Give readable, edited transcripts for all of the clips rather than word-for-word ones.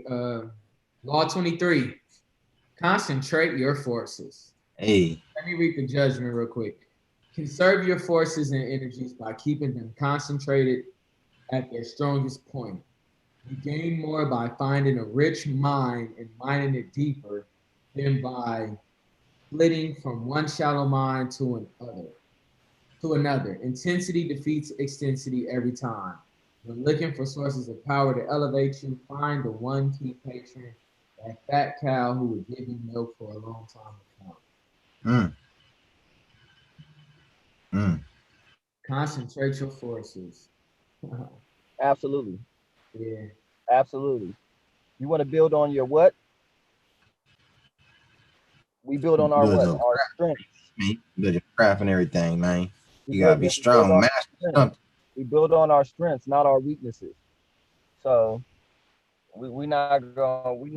Law 23. Concentrate your forces. Hey, Let me read the judgment real quick. Conserve your forces and energies by keeping them concentrated at their strongest point. You gain more by finding a rich mind and mining it deeper than by flitting from one shallow mind to another. Intensity defeats extensity every time. When looking for sources of power to elevate you, find the one key patron, that fat cow who would give you milk for a long time to come. mm, mm. Concentrate your forces. Absolutely. Yeah. Absolutely. You want to build on your what? We build on our Build what? your Our craft, strengths. man. Build your craft and everything, man. We You gotta build be we build strong, on our master strengths. something. We build on our strengths, not our weaknesses. So we not gonna we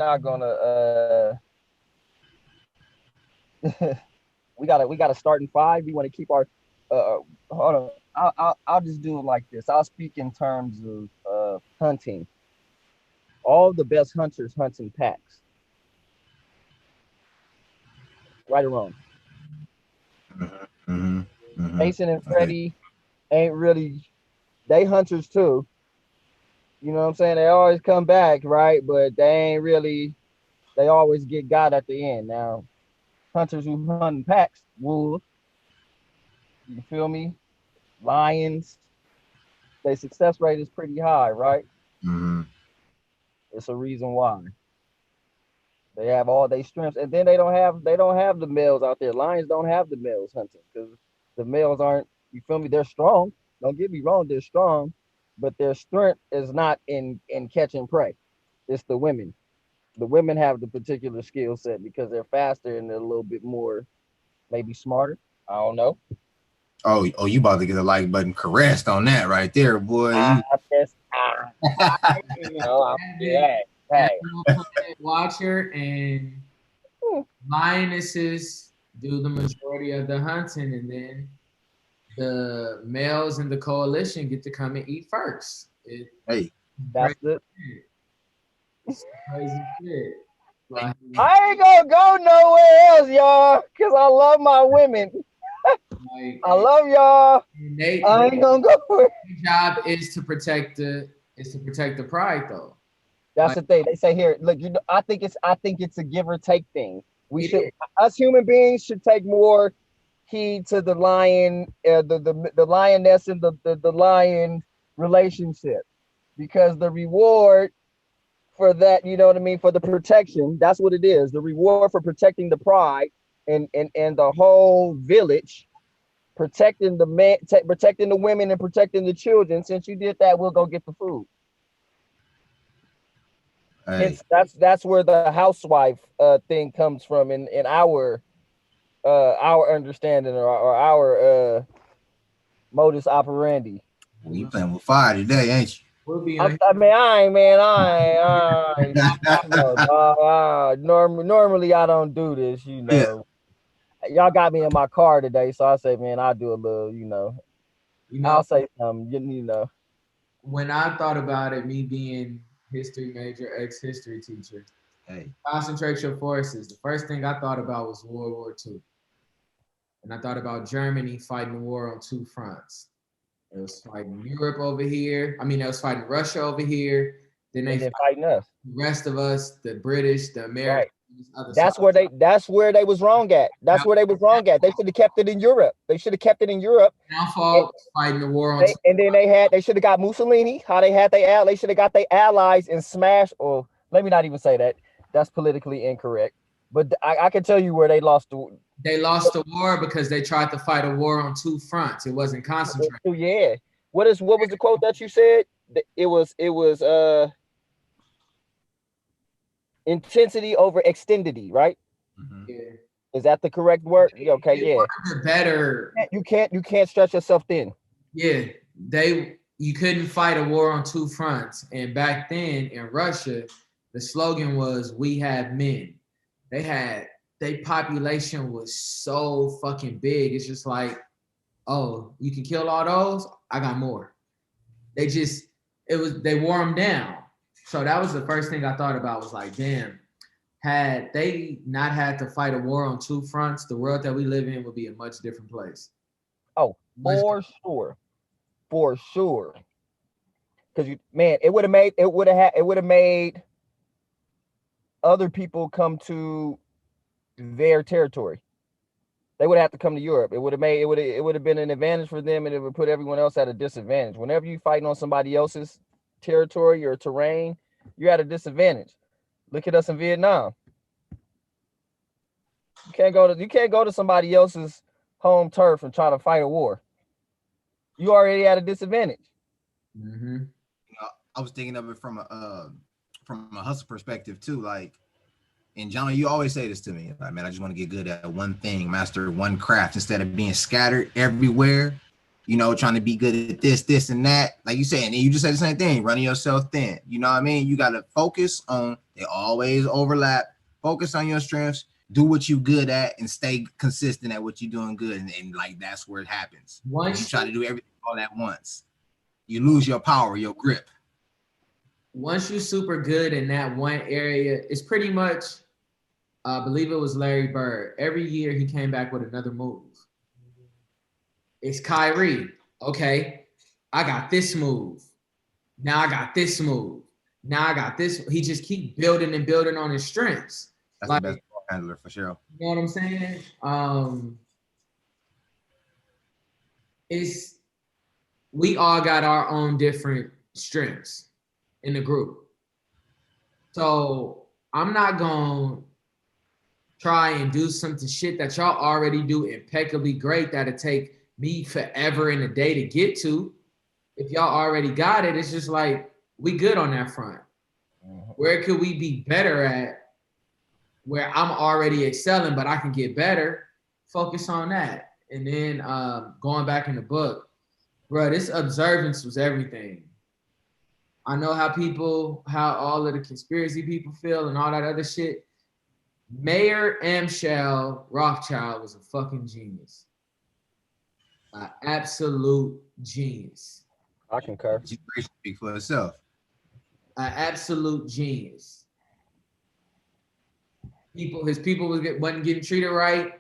gotta start in five. We want to keep our hold on. I'll just do it like this. I'll speak in terms of hunting. All the best hunters hunt in packs, right or wrong. Mm-hmm. Mm-hmm. Jason and Okay. Freddie ain't really they hunters too. You know what I'm saying? They always come back, right? But they ain't really they always get got at the end. Now, hunters who hunt in packs, wolves, you feel me? Lions, their success rate is pretty high, right? Mm-hmm. It's a reason why. They have all their strengths, and then they don't have the males out there. Lions don't have the males hunting because the males aren't. You feel me? They're strong. Don't get me wrong, they're strong, but their strength is not in catching prey. It's the women. The women have the particular skill set because they're faster and they're a little bit more maybe smarter. I don't know. Oh, you about to get the like button caressed on that right there, boy. I You just Being an avid yeah. Hey, Animal Planet watcher, and lionesses do the majority of the hunting, and then the males in the coalition get to come and eat first. It's hey, crazy that's the. shit. It's crazy shit. Like, I ain't gonna go nowhere else, y'all, cause I love my women. I like love y'all. I they ain't gonna go. job is to protect the pride though. That's Like the thing. They say here, look, I think it's a give or take thing. We it should is. us human beings should take more heed to the lion, the lioness and the lion relationship because the reward for that, you know what I mean, for the protection, that's what it is. The reward for protecting the pride and the whole village, protecting the men, protecting the women and protecting the children. Since you did that, we'll go get the food. hey. Hence, that's where the housewife thing comes from in our understanding or our modus operandi. You You know, playing with fire today, ain't we'll be I, on I mean, I ain't man, I ain't, you? normally I don't do this, you Yeah. know. Y'all got me in my car today, so I say, man, I'll do a little, you know I'll say something, when I thought about it, me being history major, ex-history teacher, Hey. concentrate your forces. The first thing I thought about was World War II. And I thought about Germany fighting the war on two fronts. It was fighting Europe over here. I mean, it was fighting Russia over here. Then they and then fight fighting us. the rest of us, the British, the Right. Americans, other side. That's where they was wrong at. That's Now, where they was wrong at. They should have kept it in Europe. They should have kept it in Europe. And downfall was fighting the war on they two. and then they should have got Mussolini. How they should have got their allies and smashed. Or let me not even say that. That's politically incorrect. But I can tell you where they lost the. They lost the war because they tried to fight a war on two fronts. It wasn't concentrated. Yeah. What was the quote that you said? It was intensity over extendity, right? Mm-hmm. Yeah. Is that the correct word? Yeah, okay, It yeah. worked better. You can't stretch yourself thin. Yeah, you couldn't fight a war on two fronts. And back then in Russia, the slogan was "We have men." They had their population was so fucking big. It's just like, oh, you can kill all those. I got more. They just they wore them down. So that was the first thing I thought about was like, damn, had they not had to fight a war on two fronts, the world that we live in would be a much different place. Oh, Much for sure. Because it would have made other people come to their territory. They would have to come to Europe. It would have been an advantage for them, and it would put everyone else at a disadvantage. Whenever you fighting on somebody else's territory or terrain, you're at a disadvantage. Look at us in Vietnam. You can't go to somebody else's home turf and try to fight a war. You already at a disadvantage. Mm-hmm. I was thinking of it from a hustle perspective too. Like, and John, you always say this to me, like, man, I just want to get good at one thing, master one craft, instead of being scattered everywhere. You know, trying to be good at this, and that. Like you said, and you just said the same thing, running yourself thin. You know what I mean? You got to focus on. They always overlap. Focus on your strengths. Do what you good at, and stay consistent at what you're doing good, and like that's where it happens. Once you try to do everything all at once, you lose your power, your grip. Once you're super good in that one area, it's pretty much, I believe it was Larry Bird. Every year he came back with another move. It's Kyrie. Okay, I got this move. Now I got this move. Now I got this. He just keep building and building on his strengths. That's like, the best ball handler for sure. You know what I'm saying? We all got our own different strengths in the group. So I'm not gonna try and do some shit that y'all already do impeccably great that'll take me forever in a day to get to. If y'all already got it, it's just like we good on that front. Where could we be better at where I'm already excelling, but I can get better? Focus on that. And then going back in the book, bro, this observance was everything. I know how all of the conspiracy people feel and all that other shit. Mayor Amschel Rothschild was a fucking genius. An absolute genius. I concur. Speak for itself. An absolute genius. His people wasn't getting treated right.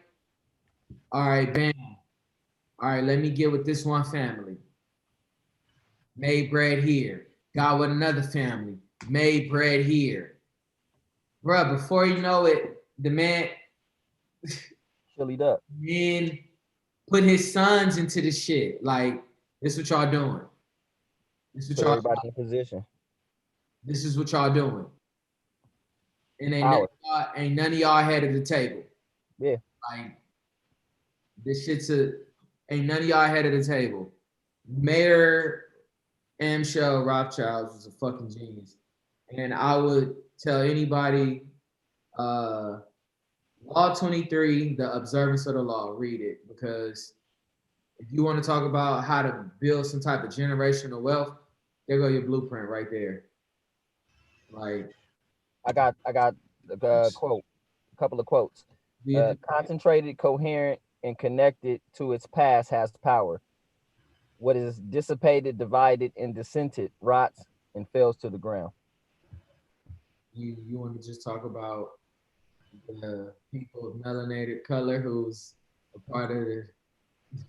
All right, bam. All right, let me get with this one family. Made bread here. Got with another family. Made bread here. Bruh, before you know it, the man chillied up. Man put his sons into the shit. Like, this what y'all doing. This what y'all everybody in position. This is what y'all doing. And ain't none of y'all head of the table. Yeah. Like, this shit's ain't none of y'all head of the table. Mayor Amschel Rothschild was a fucking genius. And I would tell anybody, Law 23, The Observance of the Law, read it. Because if you want to talk about how to build some type of generational wealth, there go your blueprint right there. Like, I got a quote, a couple of quotes. Concentrated, coherent, and connected to its past has power. What is dissipated, divided, and dissented rots and falls to the ground. You want to just talk about the people of melanated color who's a part of the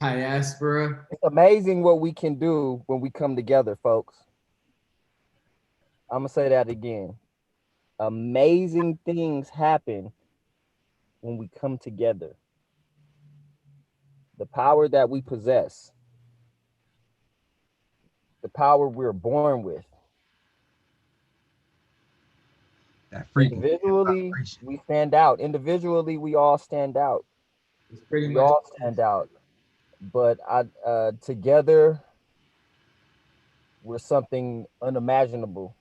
diaspora? It's amazing what we can do when we come together, folks. I'm going to say that again. Amazing things happen when we come together. The power that we possess, the power we're born with. Individually, we stand out. Individually, we all stand out. We all stand out. But together, we're something unimaginable.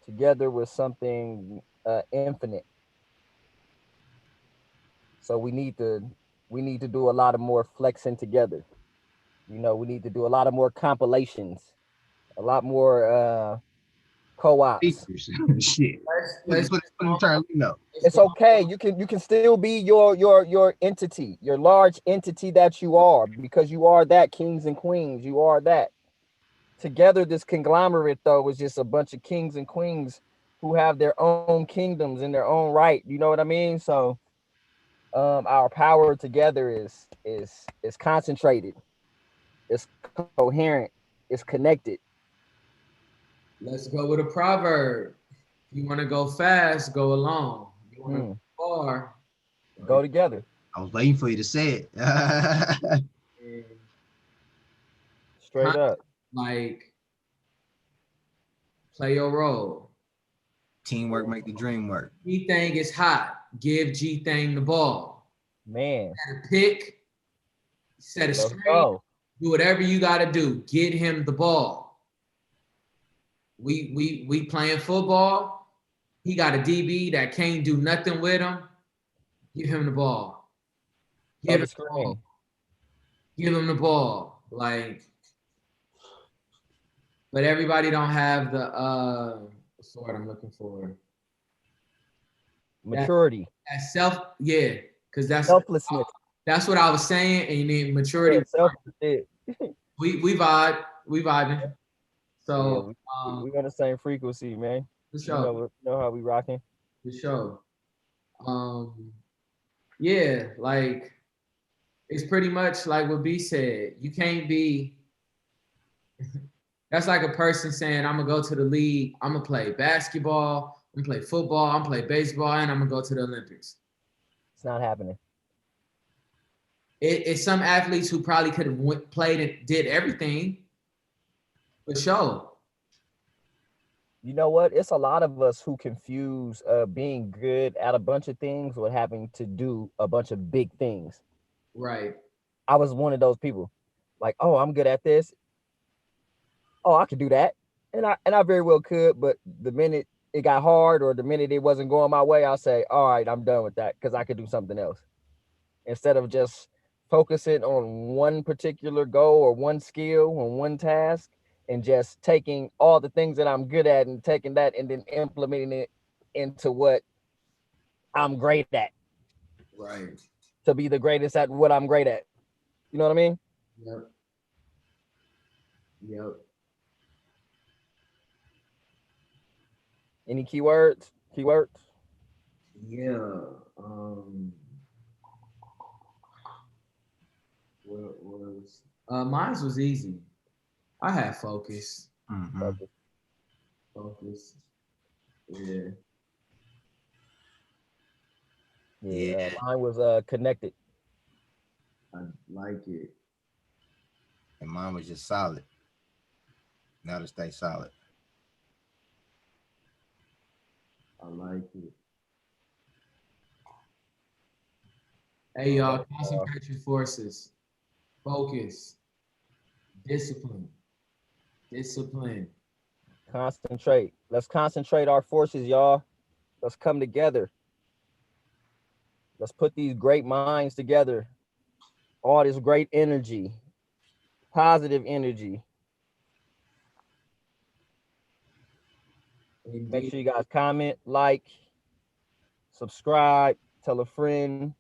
Together, we're something infinite. So we need to do a lot of more flexing together. You know, we need to do a lot of more compilations, a lot more co-ops. Shit. It's okay. You can still be your entity, your large entity that you are, because you are that, kings and queens. You are that. Together, this conglomerate though is just a bunch of kings and queens who have their own kingdoms in their own right. You know what I mean? So our power together is concentrated, it's coherent, it's connected. Let's go with a proverb. If you want to go fast, go alone. You want to go far, Go together. I was waiting for you to say it. and Straight up. like play your role. Teamwork make the dream work. G thing is hot. Give G thing the ball. Man, Set a pick, set a let's screen, go. do whatever you got to do. Get him the ball. We playing football. He got a DB that can't do nothing with him. Give him the ball. Give him the ball. Give him the ball. Like, but everybody don't have the what's the word I'm looking for? Maturity. That self, yeah, because that's Selflessness. That's what I was saying, and you need maturity. Yeah, we vibing. So yeah, we on the same frequency, man. for sure. You know how we rocking. For sure. Yeah, like it's pretty much like what B said. You can't be. That's like a person saying, "I'm gonna go to the league. I'm gonna play basketball. I'm gonna play football. I'm gonna play baseball, and I'm gonna go to the Olympics." It's not happening. It's some athletes who probably could have played and did everything, for sure. You know what? It's a lot of us who confuse being good at a bunch of things with having to do a bunch of big things. Right. I was one of those people. Like, oh, I'm good at this. Oh, I could do that. And I very well could, but the minute it got hard or the minute it wasn't going my way, I'll say, all right, I'm done with that because I could do something else. Instead of just focusing on one particular goal or one skill or one task and just taking all the things that I'm good at and taking that and then implementing it into what I'm great at. Right. To be the greatest at what I'm great at. You know what I mean? Yep. Yep. Any keywords? Keywords? Yeah. What was mine was easy. I had focus. Mm-hmm. Focus. Yeah. Yeah. Mine was connected. I like it. And mine was just solid. Now to stay solid. I like it. Hey y'all, concentrate your forces. Focus. Discipline. Discipline. Concentrate. Let's concentrate our forces, y'all. Let's come together. Let's put these great minds together. All this great energy, positive energy. Indeed. Make sure you guys comment, like, subscribe, tell a friend.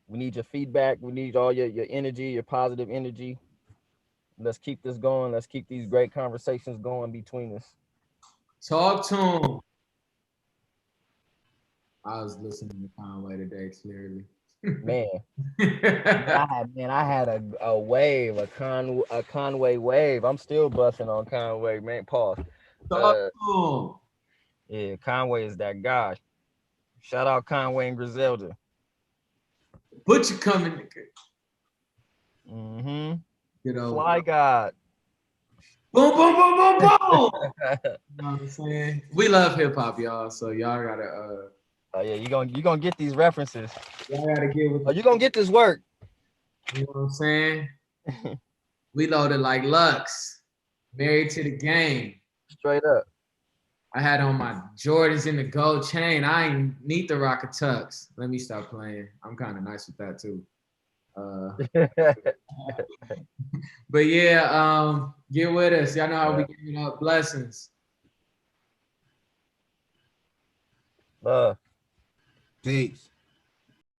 We need your feedback. We need all your energy, your positive energy. Let's keep this going. Let's keep these great conversations going between us. Talk to him. I was listening to Conway today, clearly. Man, I had a wave, a Conway wave. I'm still busting on Conway, man. Pause. Talk to him. Yeah, Conway is that guy. Shout out Conway and Griselda. Butcher coming, nigga. Mm-hmm. You know, Fly God. boom, boom, boom, boom, boom. You know what I'm saying? We love hip hop, y'all. So y'all gotta Oh yeah, you gonna get these references. y'all gotta get with. Oh, you gonna get this work. You know what I'm saying? We loaded like Lux, married to the game. Straight up. I had on my Jordans in the gold chain. I ain't need the rock a tux. Let me stop playing. I'm kind of nice with that too. But yeah, get with us. Y'all know how we give it up. Blessings. Love. Peace.